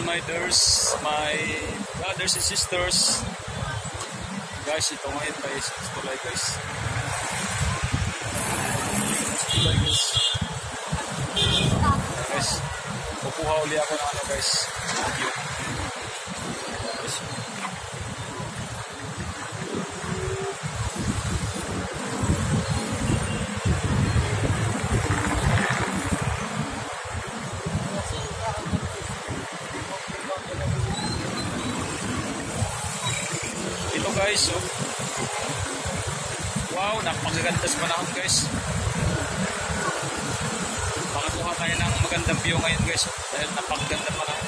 my brothers and sisters. Guys, ito ngayon guys, tulay guys. Guys, kukuha uli ako ng ano guys. Video. Ito guys, oh. Wow, napakaganda sa panahon guys. Makakuha tayo ng magandang view ngayon guys, oh. Dahil napakaganda panahon.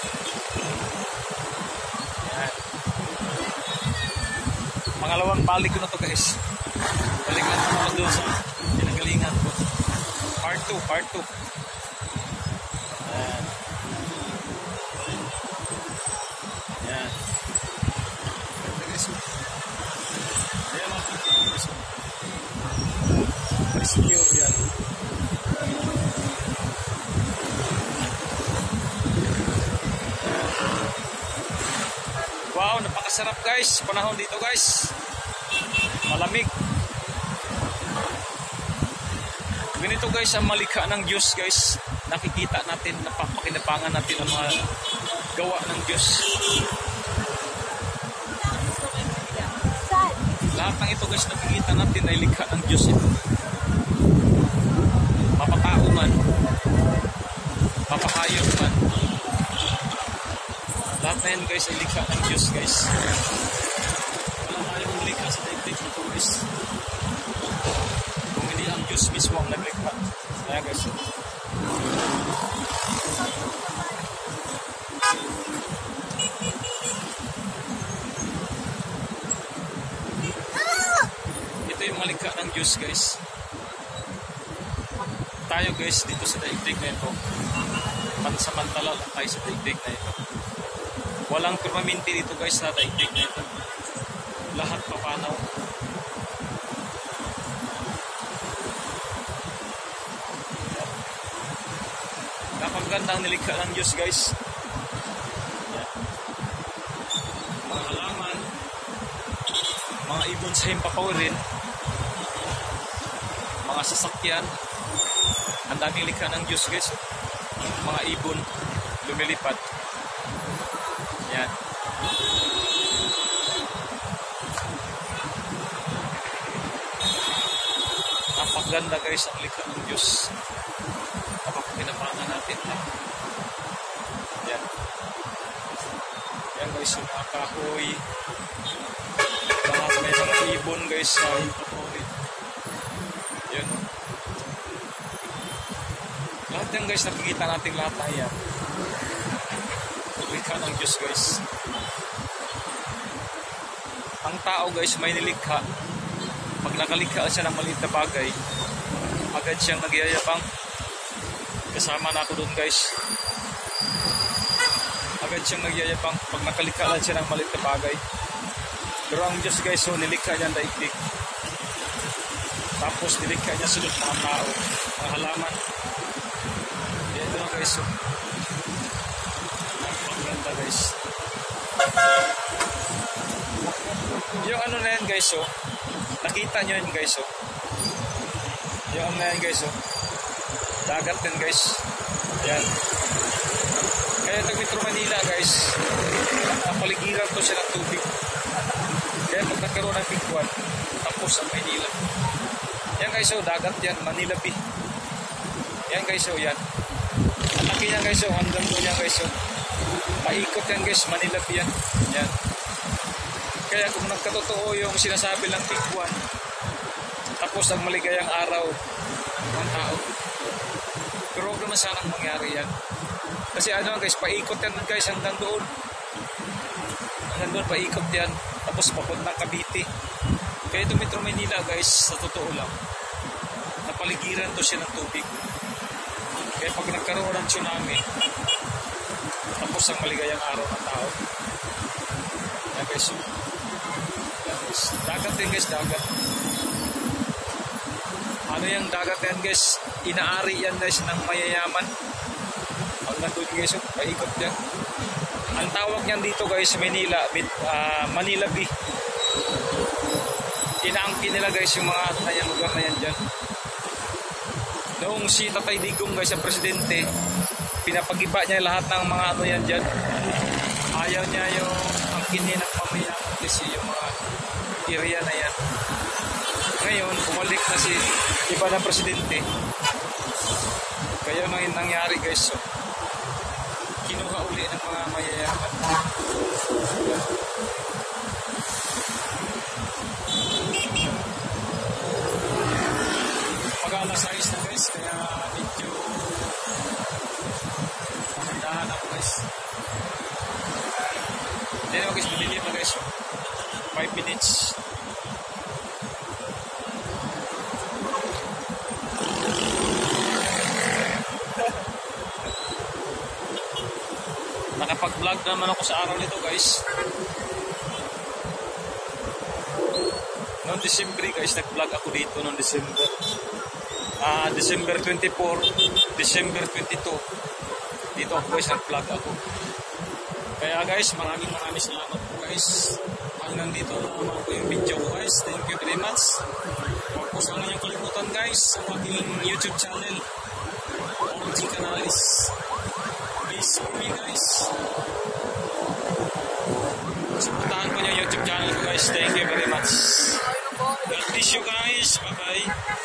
Yan. Pangalawang balik ko na to guys. Balikan ko na doon sa pinagalingan ko. Part 2. Yan. Yan. Secure yan. Wow, napakasarap guys. Panahon dito guys. Malamig. Ganito guys ang malikha ng Diyos guys. Nakikita natin, napapakinabangan natin ang mga gawa ng Diyos. Lahat ng ito guys nakikita natin ay likha ng Diyos ito. Mapatao man, mapahayop man, lahat na yan guys ay likha ng Diyos guys. Walang tayong likha sa daigdig ito guys, kung hindi ang Diyos mismo ang naglikha. Kaya guys, ito yung malikha ng Diyos guys. Tayo guys dito sa daigdig na ito, pansamantala lang tayo sa daigdig na ito. Walang permanente dito guys sa daigdig na ito. Lahat papanaw. Napakaganda ang nilikha ng Diyos guys. Mga halaman, mga ibon sa himpapawirin, mga sasakyan. Ang daming likha ng Diyos guys. Mga ibon lumilipad. Yan. Napakaganda guys ang likha ng Diyos. Napakapinabangan natin. Yan. Yan guys yung mga kahoy. Lahat may mga ibon guys sa himpapawirin. Yan. Lahat yan guys, nakikita natin lahat na yan. Likha ng Diyos guys. Ang tao guys may nilikha. Pag nakalikha siya ng maliit na bagay, agad siyang nagyayabang. Kasama na ako doon guys. Agad siyang nagyayabang pag nakalikha siya ng maliit na bagay. Pero ang Diyos guys, so nilikha niya ang daigdig. Tapos nilikha niya sulot mga tao, mga halaman. Yan doon guys, so napakaganda guys. Yung ano na yan guys, so nakita nyo yan guys, so yung ano na yan guys, so dagat yan guys. Ayan. Kaya ito Metro Manila guys, napaligiran to siya ng tubig. Kaya pag nagkaroon ng bigwan, tapos ang Manila. Yan guys, so dagat yan, Manila Bay. Yan guys, so yan. Ang laki yan guys, so hanggang doon yan guys, so paikot yan guys, Manila Bay yan. Yan. Kaya kung nagkatotoo yung sinasabi lang bigwan, tapos ang maligayang araw ng tao, pero huwag naman sanang mangyari yan. Kasi ano guys, paikot yan guys hanggang doon. Hanggang doon paikot yan. Tapos papuntang Cavite. Kaya ito Metro Manila guys, sa totoo lang, napaligiran to siya ng tubig. Kaya pag nagkaroon ng tsunami, tapos ang maligayang araw ng tao. Yan guys, dagat yan guys, dagat. Ano yung dagat yan guys? Inaari yan guys ng mayayaman. Pag nandun guys, paikot yan. Ang tawag niyan dito guys, Manila Bay. Inaangkin nila guys yung mga lugar na yan dyan. Noong si Tatay Digong guys, ang presidente, pinapagiba niya lahat ng mga yan dyan. Ayaw niya yung angkinin ng pamayanan kasi yung mga area na yan. Ngayon, bumalik na si iba na presidente. Kaya nang nangyari guys, so, kinuha uli ng mga mayayaman. Mag-alas 6 na guys, kaya medyo dahan ako guys. Hindi naman guys, madilim na guys. 5 minutes. Nakapag-vlog naman ako sa araw nito guys. Noong December guys, nag-vlog ako dito noong December. December 24, December 22. Dito ako guys, nag-vlog ako. Kaya guys, maraming salamat po guys. Hanggang dito naman po yung video ko guys. Thank you very much. Huwag po sana niyong kalimutan guys ang aking YouTube channel, OG Canalis. Please for me guys. Supportahan po niyo yung YouTube channel ko guys. Thank you very much. God bless you guys. Bye bye.